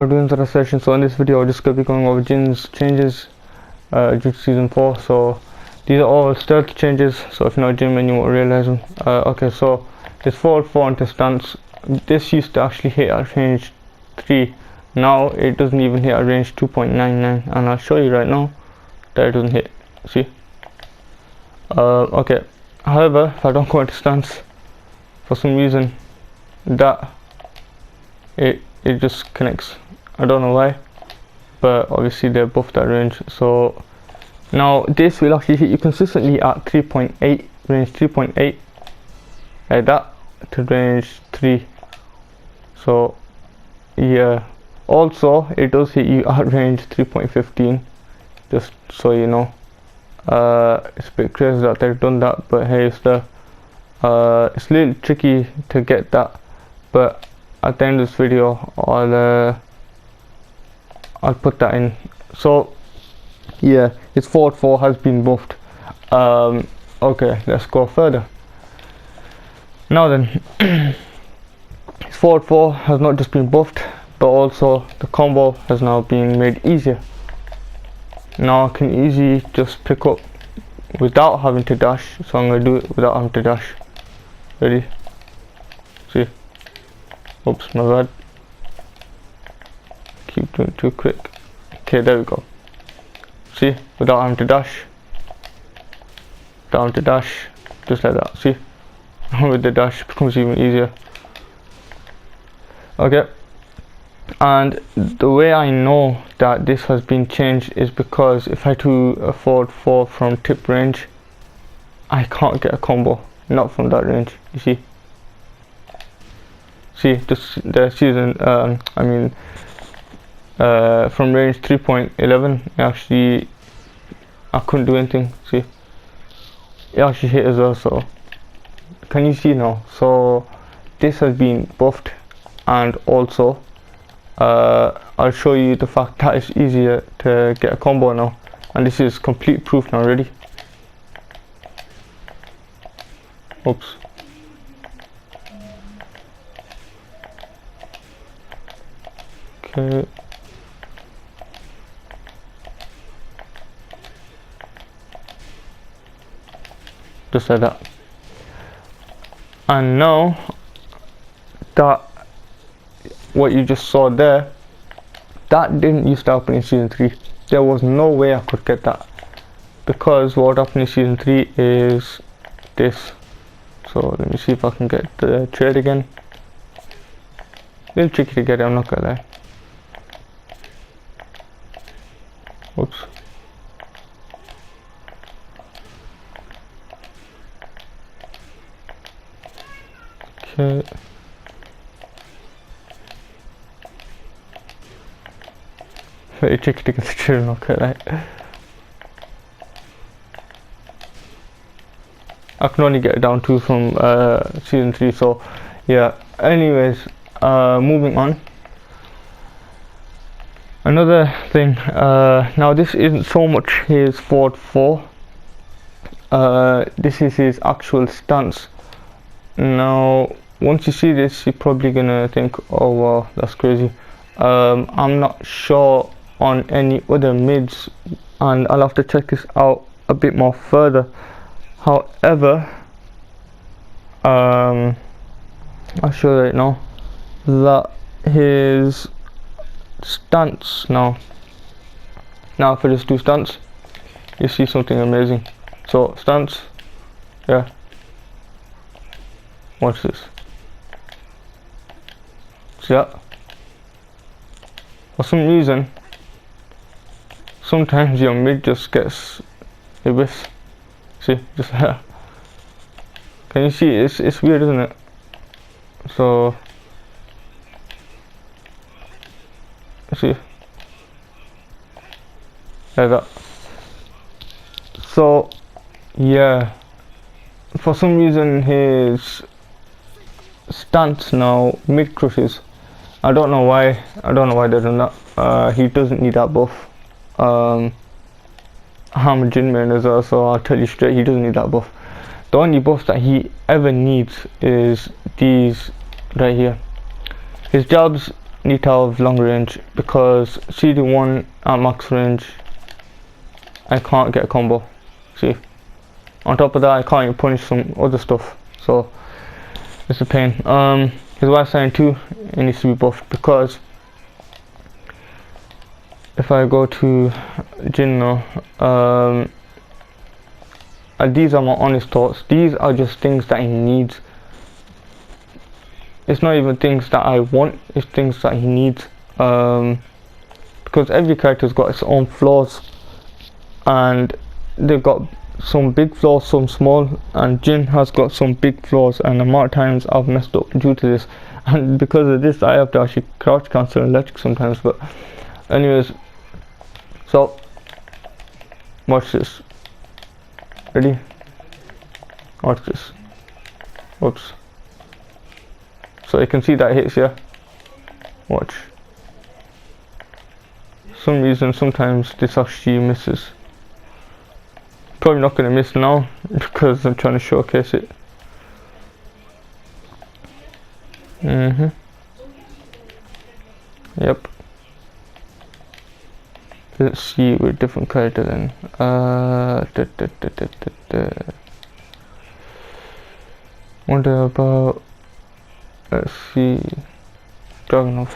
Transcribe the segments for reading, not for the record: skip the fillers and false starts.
Doing the session. So in this video, I'm just gonna be going over Jin's changes due to season 4. So these are all stealth changes. So if you're not Jin, then you won't realize them. Okay, so this forward 4 into stance. This used to actually hit at range 3. Now it doesn't even hit at range 2.99, and I'll show you right now that it doesn't hit. See? Okay. However, if I don't go into stance, for some reason, that it just connects. I don't know why, but obviously they're both that range. So now this will actually hit you consistently at 3.8, range 3.8, like that, to range 3. So yeah, also it does hit you at range 3.15, just so you know. It's a bit crazy that they've done that, but hey, it's a little tricky to get that, but at the end of this video I'll put that in. So yeah, its forward 4 has been buffed. Okay, let's go further. Now then, its forward 4 has not just been buffed, but also the combo has now been made easier. Now I can easily just pick up without having to dash, so I'm going to do it without having to dash. Ready? See? Oops, my bad. Keep doing it too quick. Okay, there we go. See? Without having to dash. Down to dash. Just like that. See? With the dash, it becomes even easier. Okay. And the way I know that this has been changed is because if I do a forward 4 from tip range, I can't get a combo. Not from that range. You see? See, the season, from range 3.11, actually, I couldn't do anything. See, it actually hit as well. So, can you see now? So, this has been buffed, and also, I'll show you the fact that it's easier to get a combo now, and this is complete proof now. Ready? Oops. Okay. Just like that. And now that what you just saw there, that didn't used to happen in season 3. There was no way I could get that, because what happened in season 3 is this. So let me see if I can get the trade again. A little tricky to get it, I'm not gonna lie. Whoops. Okay. Very tricky to get the trade, I'm not gonna lie. I can only get it down to from season 3, so yeah. Anyways, moving on. Another thing, now this isn't so much his forward 4, this is his actual stance. Now once you see this, you're probably gonna think, oh wow, that's crazy. I'm not sure on any other mids, and I'll have to check this out a bit more further. However, I'll show you right now that his stance now if I just do stance, you see something amazing. So stance, yeah, watch this. See that? For some reason, sometimes your mid just gets a whiff. See, just like that. Can you see? It's weird, isn't it? So, see, like that. So, yeah. For some reason, his stance now mid crushes. I don't know why. I don't know why they're doing that. He doesn't need that buff. I'm a Jin main as well, so I'll tell you straight, he doesn't need that buff. The only buff that he ever needs is these right here. His jabs need to have long range, because CD1 at max range I can't get a combo. See, on top of that I can't even punish some other stuff, so it's a pain. His Y sign 2, it needs to be buffed, because if I go to Jin now, these are my honest thoughts. These are just things that he needs. It's not even things that I want, it's things that he needs. Because every character's got its own flaws, and they've got some big flaws, some small, and Jin has got some big flaws, and the amount of times I've messed up due to this, and because of this I have to actually crouch cancel electric sometimes. But anyways, so watch this. Ready? Watch this. Whoops. So you can see that hits, yeah? Watch. For some reason sometimes this actually misses. Probably not gonna miss now because I'm trying to showcase it. Yep. Let's see with different character then. Wonder about, let's see, Dragunov.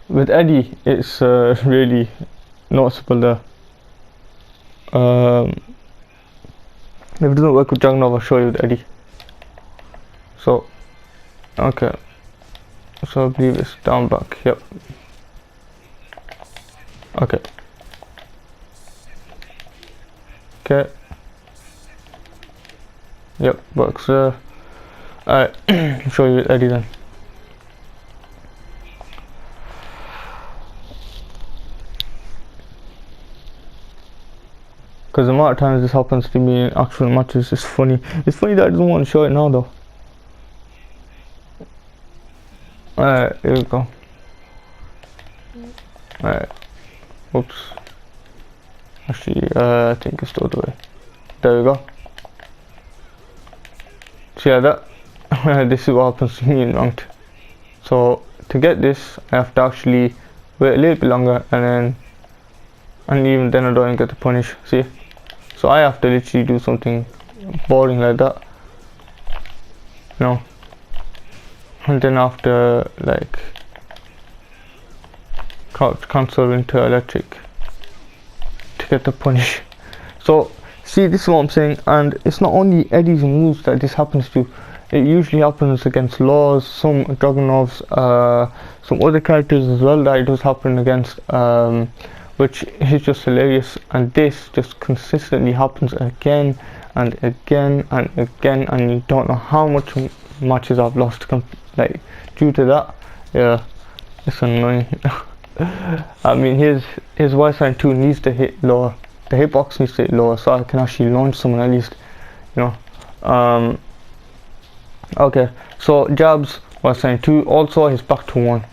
With Eddie, it's really noticeable there. If it doesn't work with Dragunov, I'll show you with Eddie. So, okay. So I believe it's down back, yep. Okay. Okay. Yep, works there. Alright, show you with Eddie then. Because the amount of times this happens to me in actual matches is funny. It's funny that I don't want to show it now though. Alright, here we go. Alright. Oops. Actually, I think it's the other way. There we go. So yeah, that this is what happens to me in ranked. So to get this, I have to actually wait a little bit longer, and even then I don't even get to punish. See? So I have to literally do something boring like that. No. And then after, like, cancel into electric to get the punish. So see, this is what I'm saying, and it's not only Eddie's moves that this happens to. It usually happens against Laws, some Dragunovs, some other characters as well that it does happen against, which is just hilarious. And this just consistently happens again and again and again, and you don't know how much matches I've lost like due to that. Yeah, it's annoying. I mean, his Y sign 2 needs to hit lower. The hitbox needs to hit lower, so I can actually launch someone at least, you know. Okay, so jabs Y sign 2. Also, he's back to 1.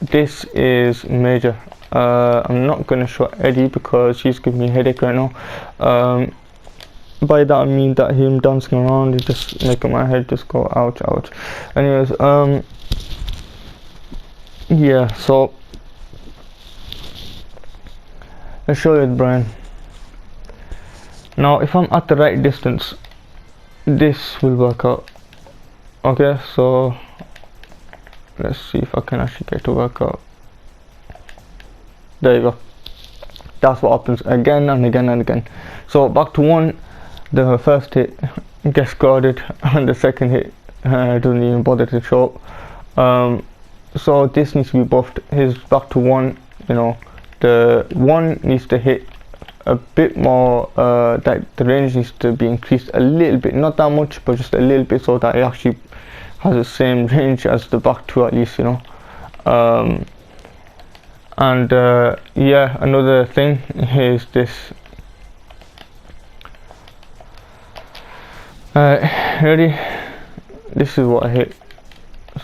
This is major. I'm not gonna show Eddie because she's giving me a headache right now. By that I mean that him dancing around is just making my head just go ouch, ouch. Anyways, yeah, so let's show you it, Brian. Now if I'm at the right distance, this will work out. Okay, so let's see if I can actually get to work out. There you go. That's what happens again and again and again. So back to 1. The first hit gets guarded, and the second hit doesn't even bother to show up. So this needs to be buffed. His back to 1, you know, the 1 needs to hit a bit more, that the range needs to be increased a little bit, not that much, but just a little bit, so that it actually has the same range as the back 2 at least, you know. And yeah, another thing is this. Ready? This is what I hit.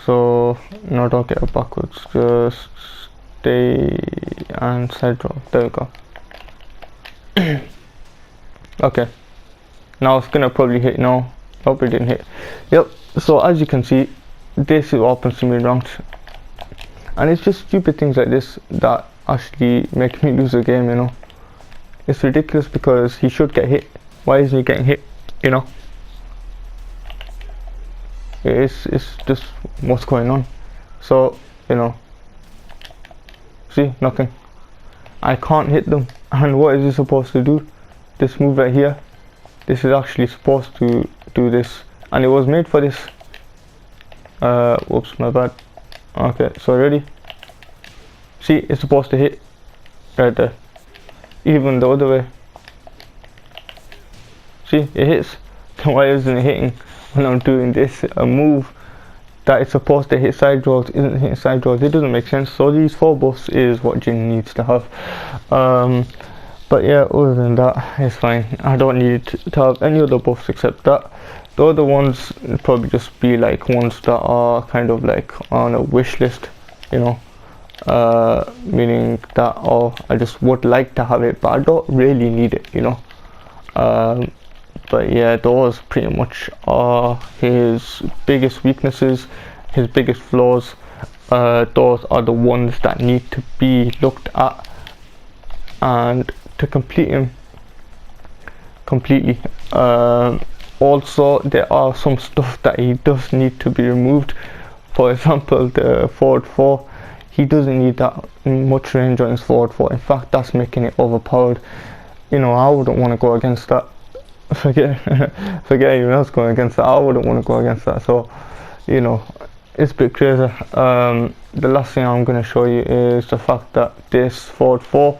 So no, don't get it backwards, just stay and side draw. There we go. Okay, now it's gonna probably hit now. Hope it didn't hit. Yep, so as you can see, this is what happens to me ranked. And it's just stupid things like this that actually make me lose a game, you know. It's ridiculous because he should get hit. Why isn't he getting hit, you know? It's just what's going on. So, you know, see, nothing. I can't hit them. And what is he supposed to do? This move right here, this is actually supposed to do this, and it was made for this. Whoops, my bad. Okay, so ready? See, it's supposed to hit right there. Even the other way. See, it hits. Then why isn't it hitting when I'm doing this? A move that is supposed to hit side rolls isn't hitting side rolls. It doesn't make sense. So these 4 buffs is what Jin needs to have. But yeah, other than that, it's fine. I don't need to have any other buffs except that. The other ones would probably just be like ones that are kind of like on a wish list, you know. Meaning that, oh, I just would like to have it, but I don't really need it, you know. But yeah, those pretty much are his biggest weaknesses, his biggest flaws. Those are the ones that need to be looked at and to complete him completely. Also, there are some stuff that he does need to be removed. For example, the forward 4, he doesn't need that much range on his forward 4. In fact, that's making it overpowered. You know, I wouldn't want to go against that. Forget anyone else going against that. I wouldn't want to go against that. So, you know, it's a bit crazy. The last thing I'm going to show you is the fact that this forward 4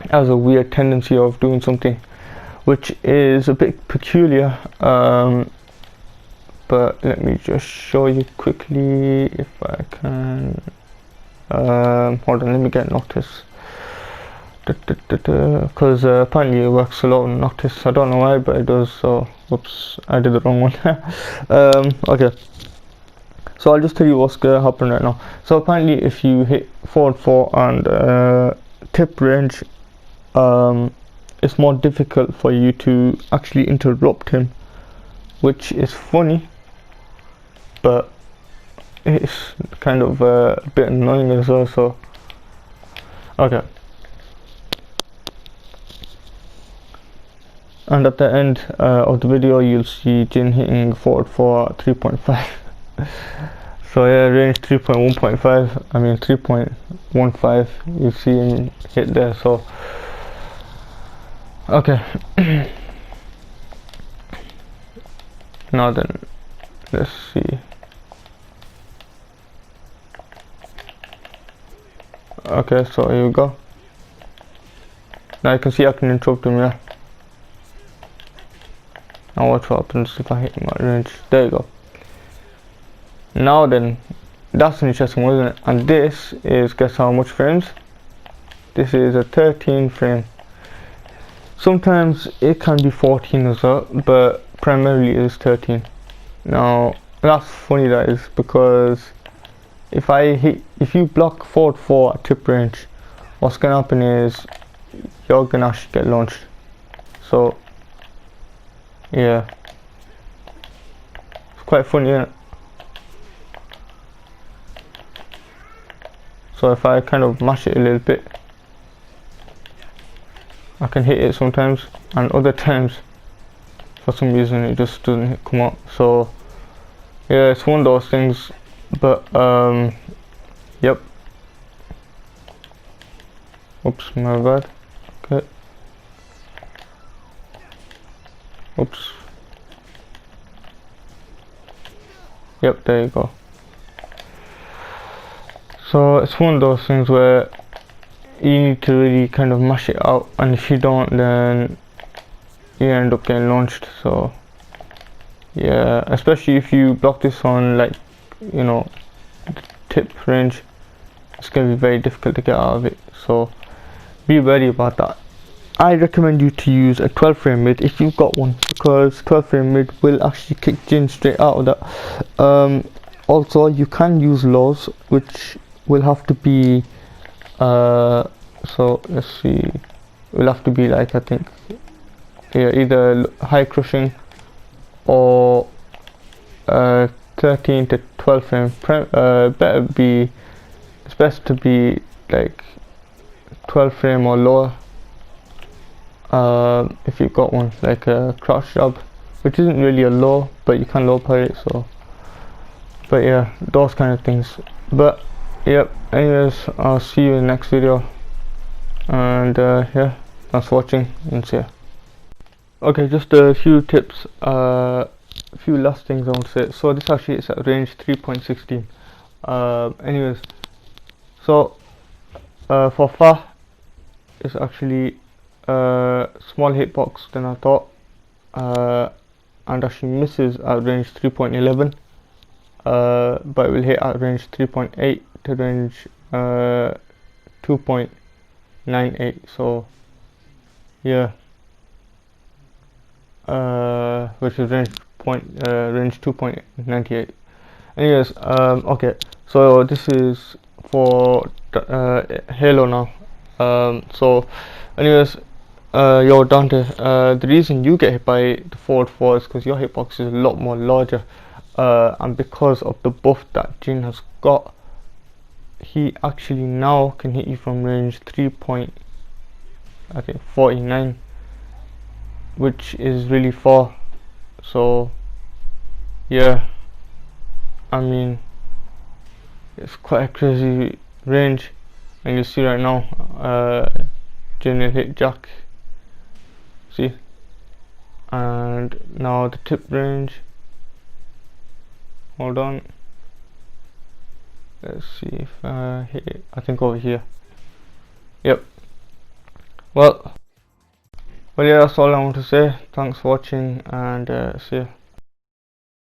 has a weird tendency of doing something which is a bit peculiar. But let me just show you quickly if I can. Hold on, let me get Noctis. Because apparently it works a lot on Noctis. I don't know why, but it does. So, whoops, I did the wrong one. Okay, so I'll just tell you what's gonna happen right now. So apparently, if you hit forward 4 and tip range, it's more difficult for you to actually interrupt him, which is funny, but it's kind of a bit annoying as well. So, okay. And at the end of the video, you'll see Jin hitting forward 4 at 3.5. So yeah, range 3.1.5. I mean 3.15. You see him hit there. So okay. Now then, let's see. Okay, so here we go. Now you can see I can interrupt him. Yeah. Now watch what happens if I hit him at range. There you go. Now then, that's an interesting one, isn't it? And this is, guess how much frames? This is a 13 frame. Sometimes it can be 14 as well, but primarily it is 13. Now that's funny, that is, because if you block forward 4 at tip range, what's gonna happen is you're gonna actually get launched. So yeah, it's quite funny, isn't it? So if I kind of mash it a little bit, I can hit it sometimes, and other times for some reason it just doesn't come out. So yeah, it's one of those things. But yep. Oops, my bad. Okay. Oops. Yep, there you go. So it's one of those things where you need to really kind of mash it out, and if you don't, then you end up getting launched. So yeah, especially if you block this on, like, you know, tip range, it's going to be very difficult to get out of it. So be wary about that. I recommend you to use a 12 frame mid if you've got one, because 12 frame mid will actually kick Jin straight out of that. Also, you can use lows, which will have to be so let's see, it will have to be like, I think yeah, either high crushing or 13 to 12 frame. It's best to be like 12 frame or lower, if you've got one, like a crouch job, which isn't really a low, but you can low power it. So, but yeah, those kind of things. But yep, anyways, I'll see you in the next video, and yeah, thanks for watching, and see ya. Okay, just a few tips, a few last things I want to say. So this actually is at range 3.16. Anyways, so for far, it's actually a small hitbox than I thought, and actually misses at range 3.11, but it will hit at range 3.8 to range 2.98. so yeah, which is range 2.98. anyways, okay, so this is for Halo now. So anyways, yo Dante, the reason you get hit by the forward 4 is because your hitbox is a lot more larger, and because of the buff that Jin has got, he actually now can hit you from range 3.49, which is really far. So yeah, I mean, it's quite a crazy range, and you see right now, Jin will hit Jack, see, and now the tip range, hold on, let's see if I hit it. I think over here. Yep. Well yeah, that's all I want to say. Thanks for watching, and see ya.